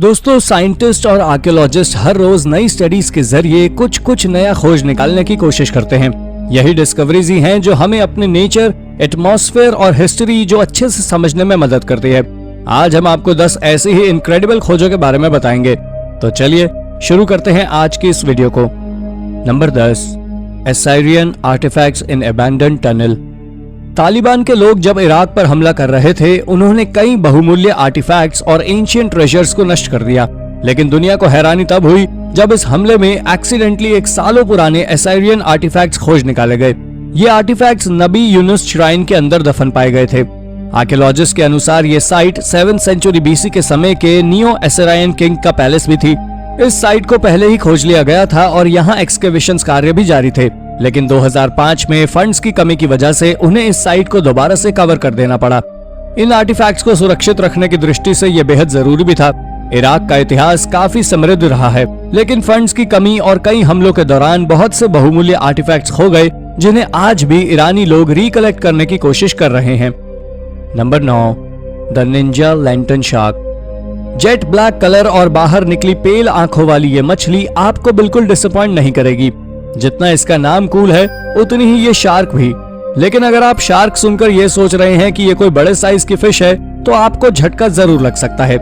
दोस्तों, साइंटिस्ट और आर्कियोलॉजिस्ट हर रोज नई स्टडीज के जरिए कुछ नया खोज निकालने की कोशिश करते हैं। यही डिस्कवरीज ही हैं जो हमें अपने नेचर, एटमॉस्फेयर और हिस्ट्री जो अच्छे से समझने में मदद करती है। आज हम आपको 10 ऐसी ही इनक्रेडिबल खोजों के बारे में बताएंगे। तो चलिए शुरू करते हैं आज की इस वीडियो को। नंबर 10, एसाइरियन आर्टिफैक्ट्स इन अबैंडन्ड टनल। तालिबान के लोग जब इराक पर हमला कर रहे थे, उन्होंने कई बहुमूल्य आर्टिफैक्ट्स और एंशिएंट ट्रेजर्स को नष्ट कर दिया। लेकिन दुनिया को हैरानी तब हुई जब इस हमले में एक्सीडेंटली एक सालों पुराने एसाइरियन आर्टिफैक्ट्स खोज निकाले गए। ये आर्टिफैक्ट्स नबी यूनुस श्राइन के अंदर दफन पाए गए थे। आर्कियोलॉजिस्ट के अनुसार ये साइट 7th सेंचुरी बीसी के समय के नियो एसाइरियन किंग का पैलेस भी थी। इस साइट को पहले ही खोज लिया गया था और यहाँ एक्सकेवेशंस कार्य भी जारी थे। लेकिन 2005 में फंड्स की कमी की वजह से उन्हें इस साइट को दोबारा से कवर कर देना पड़ा। इन आर्टिफैक्ट्स को सुरक्षित रखने की दृष्टि से यह बेहद जरूरी भी था। इराक का इतिहास काफी समृद्ध रहा है, लेकिन फंड्स की कमी और कई हमलों के दौरान बहुत से बहुमूल्य आर्टिफैक्ट्स खो गए, जिन्हें आज भी ईरानी लोग रिकलेक्ट करने की कोशिश कर रहे हैं। Number 9, the Ninja lantern shark. Jet black colour और बाहर निकली पेल आंखों वाली ये मछली आपको बिल्कुल डिसअपॉइंट नहीं करेगी। जितना इसका नाम कूल है, उतनी ही ये शार्क भी। लेकिन अगर आप शार्क सुनकर ये सोच रहे हैं कि ये कोई बड़े साइज की फिश है, तो आपको झटका जरूर लग सकता है।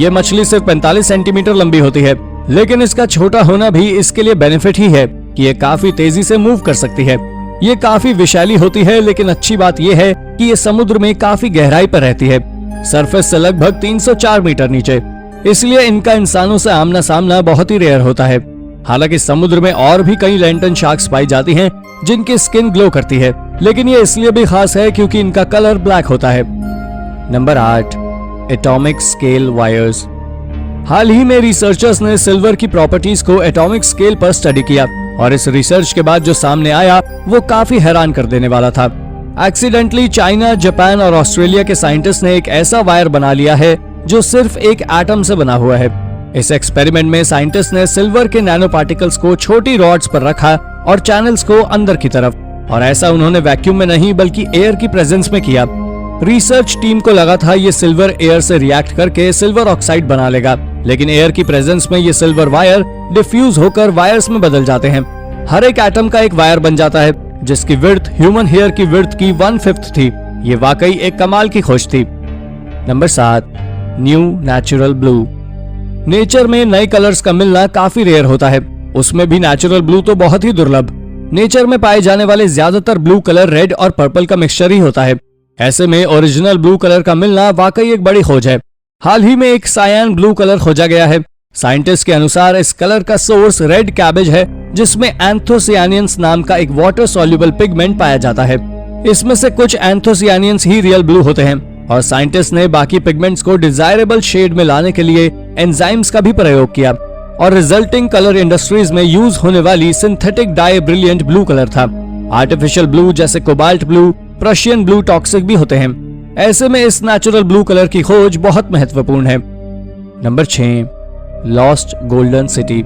ये मछली सिर्फ 45 सेंटीमीटर लंबी होती है, लेकिन इसका छोटा होना भी इसके लिए बेनिफिट ही है कि ये काफी तेजी से मूव कर सकती है। ये काफी विशाली होती है, लेकिन अच्छी बात यह है कि ये समुद्र में काफी गहराई पर रहती है, सरफेस से लगभग 304 मीटर नीचे। इसलिए इनका इंसानों से आमना सामना बहुत ही रेयर होता है। हालांकि समुद्र में और भी कई लैंटर्न शार्क्स पाई जाती हैं, जिनकी स्किन ग्लो करती है, लेकिन ये इसलिए भी खास है क्योंकि इनका कलर ब्लैक होता है। Number 8, atomic scale wires. हाल ही में रिसर्चर्स ने सिल्वर की प्रॉपर्टीज को एटॉमिक स्केल पर स्टडी किया और इस रिसर्च के बाद जो सामने आया वो काफी हैरान कर देने वाला था। एक्सीडेंटली चाइना, जापान और ऑस्ट्रेलिया के साइंटिस्ट ने एक ऐसा वायर बना लिया है जो सिर्फ एक एटम से बना हुआ है। इस एक्सपेरिमेंट में साइंटिस्ट ने सिल्वर के नैनो पार्टिकल्स को छोटी रॉड्स पर रखा और चैनल्स को अंदर की तरफ, और ऐसा उन्होंने वैक्यूम में नहीं बल्कि एयर की प्रेजेंस में किया। रिसर्च टीम को लगा था ये सिल्वर एयर से रिएक्ट करके सिल्वर ऑक्साइड बना लेगा, लेकिन एयर की प्रेजेंस में ये सिल्वर वायर डिफ्यूज होकर वायर्स में बदल जाते हैं। हर एक एटम का एक वायर बन जाता है, जिसकी विड्थ ह्यूमन हेयर की विड्थ की 1/5 थी। ये वाकई एक कमाल की खोज थी। Number 7, new natural blue. Nature में नए कलर्स का मिलना काफी रेयर होता है, उसमें भी नेचुरल ब्लू तो बहुत ही दुर्लभ। नेचर में पाए जाने वाले ज्यादातर ब्लू कलर रेड और पर्पल का मिक्सचर ही होता है। ऐसे में ओरिजिनल ब्लू कलर का मिलना वाकई एक बड़ी खोज है। हाल ही में एक सायान ब्लू कलर खोजा गया है। साइंटिस्ट के अनुसार इस कलर का सोर्स रेड कैबेज है, जिसमें एंथोसियानियंस नाम का एक वाटर सॉल्युबल पिगमेंट पाया जाता है। इसमें से कुछ एंथोसियानियंस ही रियल ब्लू होते हैं और साइंटिस्ट ने बाकी पिगमेंट्स को डिजायरेबल शेड में लाने के लिए एंजाइम्स का भी प्रयोग किया और रिजल्टिंग कलर इंडस्ट्रीज में यूज होने वाली synthetic die brilliant blue colour था। आर्टिफिशियल ब्लू जैसे cobalt blue, Prussian blue toxic भी होते हैं। ऐसे में इस नेचुरल ब्लू कलर की खोज बहुत महत्वपूर्ण है। Number 6, lost golden city.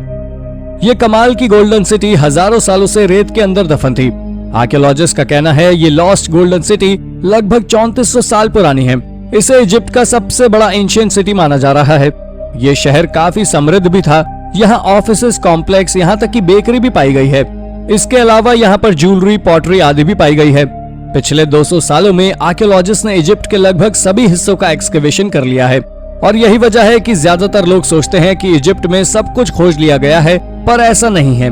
ये कमाल की गोल्डन सिटी हजारों सालों से रेत के अंदर दफन थी। आर्कियोलॉजिस्ट का कहना है ये लॉस्ट गोल्डन सिटी लगभग 3400 साल पुरानी है। इसे इजिप्ट का सबसे बड़ा एंशिएंट सिटी माना जा रहा है। ये शहर काफी समृद्ध भी था। यहाँ ऑफिसेस, कॉम्प्लेक्स, यहाँ तक कि बेकरी भी पाई गई है। इसके अलावा यहाँ पर ज्वेलरी, पॉटरी आदि भी पाई गई है। पिछले 200 सालों में आर्कियोलॉजिस्ट ने इजिप्ट के लगभग सभी हिस्सों का एक्सकेवेशन कर लिया है और यही वजह है कि ज्यादातर लोग सोचते हैं कि इजिप्ट में सब कुछ खोज लिया गया है, पर ऐसा नहीं है।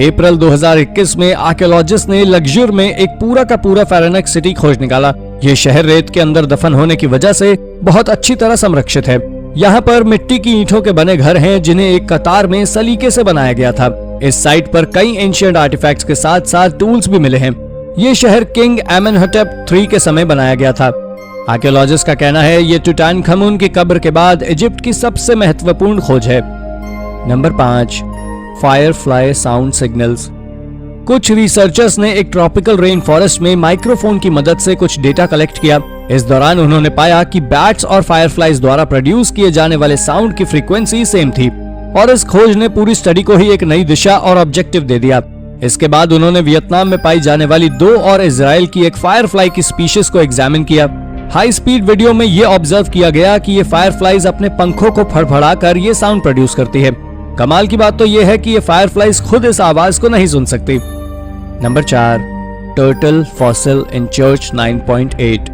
अप्रैल 2021 में आर्कियोलॉजिस्ट ने लग्जूर में एक पूरा का पूरा फेरेनेक सिटी खोज निकाला। ये शहर रेत के अंदर दफन होने की वजह से बहुत अच्छी तरह संरक्षित है। यहाँ पर मिट्टी की ईंटों के बने घर हैं, जिन्हें एक कतार में सलीके से बनाया गया था। इस साइट पर कई एंशिएंट आर्टिफैक्ट्स के साथ साथ टूल्स भी मिले हैं। ये शहर किंग एमेनहटेप III के समय बनाया गया था। आर्कियोलॉजिस्ट का कहना है ये टूटानखामुन की कब्र के बाद इजिप्ट की सबसे महत्वपूर्ण खोज है। Number 5, Firefly sound signals. कुछ रिसर्चर्स ने एक ट्रॉपिकल रेन फॉरेस्ट में माइक्रोफोन की मदद से कुछ डेटा कलेक्ट किया। इस दौरान उन्होंने पाया कि बैट्स और फायरफ्लाइज द्वारा प्रोड्यूस किए जाने वाले साउंड की फ्रीक्वेंसी सेम थी और इस खोज ने पूरी स्टडी को ही एक नई दिशा और ऑब्जेक्टिव दे दिया। इसके बाद उन्होंने वियतनाम में पाई जाने वाली 2 और इजराइल की एक फायरफ्लाई की स्पीशीज को एग्जामिन किया। हाई स्पीड वीडियो में ये ऑब्जर्व किया गया कि ये फायरफ्लाइज अपने पंखों को फड़फड़ाकर ये साउंड प्रोड्यूस करती है। कमाल की बात तो ये है कि ये फायरफ्लाइज खुद इस आवाज को नहीं सुन सकती। Number 4, turtle fossil in church 9.8।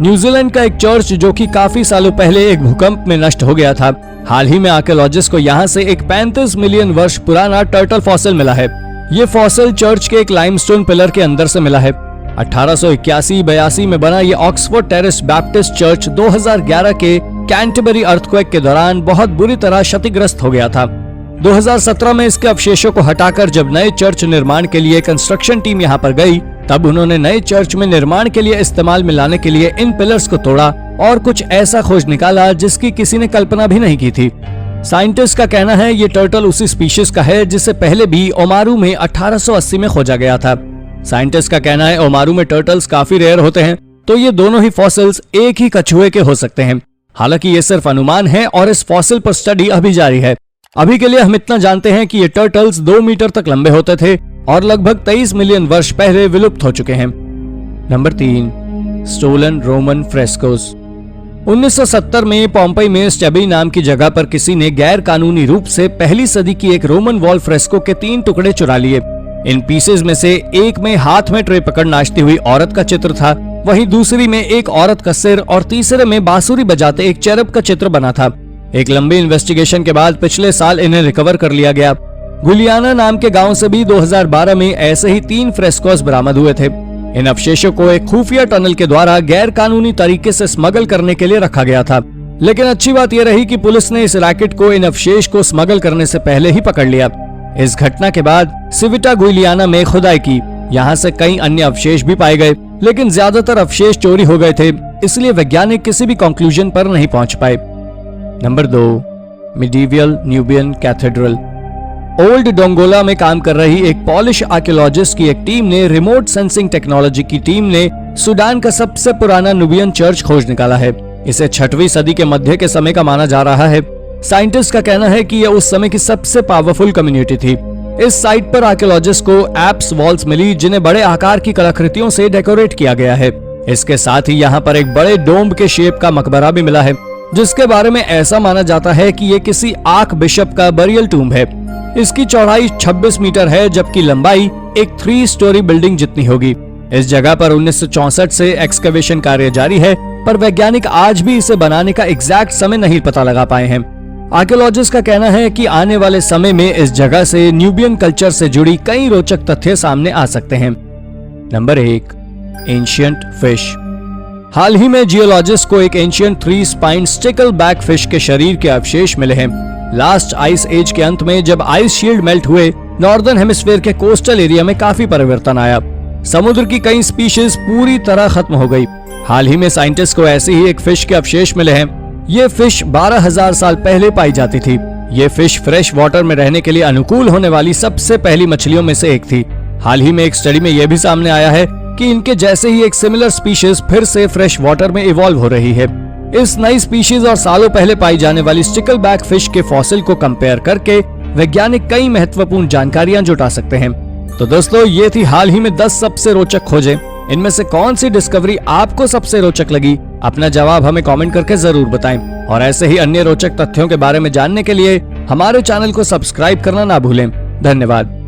New Zealand का एक चर्च जो कि काफी सालों पहले एक भूकंप में नष्ट हो गया था, हाल ही में आर्कियोलॉजिस्ट को यहाँ से एक 35 मिलियन वर्ष पुराना टर्टल फॉसिल मिला है। ये फॉसिल चर्च के एक लाइमस्टोन पिलर के अंदर से मिला है। 1881-82 में बना ये ऑक्सफोर्ड टेरेस बैप्टिस्ट चर्च 2011 के कैंटरबरी अर्थक्वेक के दौरान बहुत बुरी तरह क्षतिग्रस्त हो गया था। 2017 में इसके अवशेषों को हटाकर जब नए चर्च निर्माण के लिए कंस्ट्रक्शन टीम यहाँ पर गई, तब उन्होंने नए चर्च में निर्माण के लिए इस्तेमाल में लाने के लिए इन पिलर्स को तोड़ा और कुछ ऐसा खोज निकाला जिसकी किसी ने कल्पना भी नहीं की थी। साइंटिस्ट का कहना है ये टर्टल उसी स्पीशीज का है जिसे पहले भी ओमारू में 1880 में खोजा गया था। साइंटिस्ट का कहना है ओमारू में टर्टल्स काफी रेयर होते हैं, तो ये दोनों ही फॉसिल्स एक ही कछुए के हो सकते हैं। हालांकि ये सिर्फ अनुमान है और इस फॉसिल पर स्टडी अभी जारी है। अभी के लिए हम इतना जानते हैं कि ये टर्टल्स 2 मीटर तक लंबे होते थे और लगभग 23 मिलियन वर्ष पहले विलुप्त हो चुके हैं। Number 3, stolen Roman frescoes. 1970 में पोम्पई में स्टेबी नाम की जगह पर किसी ने गैर कानूनी रूप से पहली सदी की एक रोमन वॉल फ्रेस्को के 3 टुकड़े चुरा लिए। इन पीसेज में से एक में हाथ में ट्रे पकड़ नाचती हुई औरत का चित्र था, वहीं दूसरी में एक औरत का सिर और तीसरे में बांसुरी बजाते एक चेरब का चित्र बना था। एक लंबी इन्वेस्टिगेशन के बाद पिछले साल इन्हें रिकवर कर लिया गया। गुलियाना नाम के गांव से भी 2012 में ऐसे ही 3 फ्रेस्कोस बरामद हुए थे। इन अवशेषों को एक खुफिया टनल के द्वारा गैर कानूनी तरीके से स्मगल करने के लिए रखा गया था, लेकिन अच्छी बात यह रही कि पुलिस ने इस रैकेट को इन अवशेष को स्मगल करने से पहले ही पकड़ लिया। इस घटना के बाद सिविटा गुलियाना में खुदाई की, यहाँ से कई अन्य अवशेष भी पाए गए, लेकिन ज्यादातर अवशेष चोरी हो गए थे, इसलिए वैज्ञानिक किसी भी कंक्लूजन पर नहीं पहुंच पाए। Number 2, medieval Nubian cathedral. Old Dongola में काम कर रही एक पॉलिश आर्कियोलॉजिस्ट की एक टीम ने रिमोट सेंसिंग टेक्नोलॉजी की टीम ने सूडान का सबसे पुराना नुबियन चर्च खोज निकाला है। इसे 6वीं सदी के मध्य के समय का माना जा रहा है। साइंटिस्ट का कहना है कि यह उस समय की सबसे पावरफुल कम्युनिटी थी। इस साइट पर आर्कियोलॉजिस्ट को एप्स वॉल्स मिली जिन्हें बड़े आकार की कलाकृतियों से डेकोरेट किया गया है। इसके साथ ही यहाँ पर एक बड़े डोम के शेप का मकबरा भी मिला है, जिसके बारे में ऐसा माना जाता है कि ये किसी आर्क बिशप का बरियल टूम्ब है। इसकी चौड़ाई 26 मीटर है, जबकि लंबाई एक 3 स्टोरी बिल्डिंग जितनी होगी। इस जगह पर 1964 से एक्सकवेशन कार्य जारी है, पर वैज्ञानिक आज भी इसे बनाने का एग्जैक्ट समय नहीं पता लगा पाए हैं। आर्कियोलॉजिस्ट का कहना है कि आने वाले समय में इस जगह से न्यूबियन कल्चर से जुड़ी कई रोचक तथ्य सामने आ सकते हैं। Number 1, ancient fish. हाल ही में जियोलॉजिस्ट को एक ancient 3 spine stickleback fish के शरीर के अवशेष मिले हैं। लास्ट आइस एज के अंत में जब आइस शील्ड मेल्ट हुए, नॉर्दर्न हेमिस्फीयर के कोस्टल एरिया में काफी परिवर्तन आया। समुद्र की कई स्पीशीज पूरी तरह खत्म हो गई। हाल ही में साइंटिस्ट को ऐसी ही एक फिश के अवशेष मिले हैं। ये फिश 12,000 साल पहले पाई जाती थी। ये फिश फ्रेश वाटर में रहने के लिए अनुकूल होने वाली सबसे पहली मछलियों में से एक थी। हाल ही में एक स्टडी में यह भी सामने आया है कि इनके जैसे ही एक सिमिलर स्पीशीज फिर से फ्रेश वाटर में इवॉल्व हो रही है। इस नई स्पीशीज और सालों पहले पाई जाने वाली स्टिकल बैक फिश के फॉसिल को कंपेयर करके वैज्ञानिक कई महत्वपूर्ण जानकारियां जुटा सकते हैं। तो दोस्तों, ये थी हाल ही में 10 सबसे रोचक खोजें। इनमें से कौन सी डिस्कवरी आपको सबसे रोचक लगी? अपना जवाब हमें कमेंट करके जरूर बताएं। और ऐसे ही अन्य रोचक तथ्यों के बारे में जानने के लिए हमारे चैनल को सब्सक्राइब करना ना भूलें। धन्यवाद।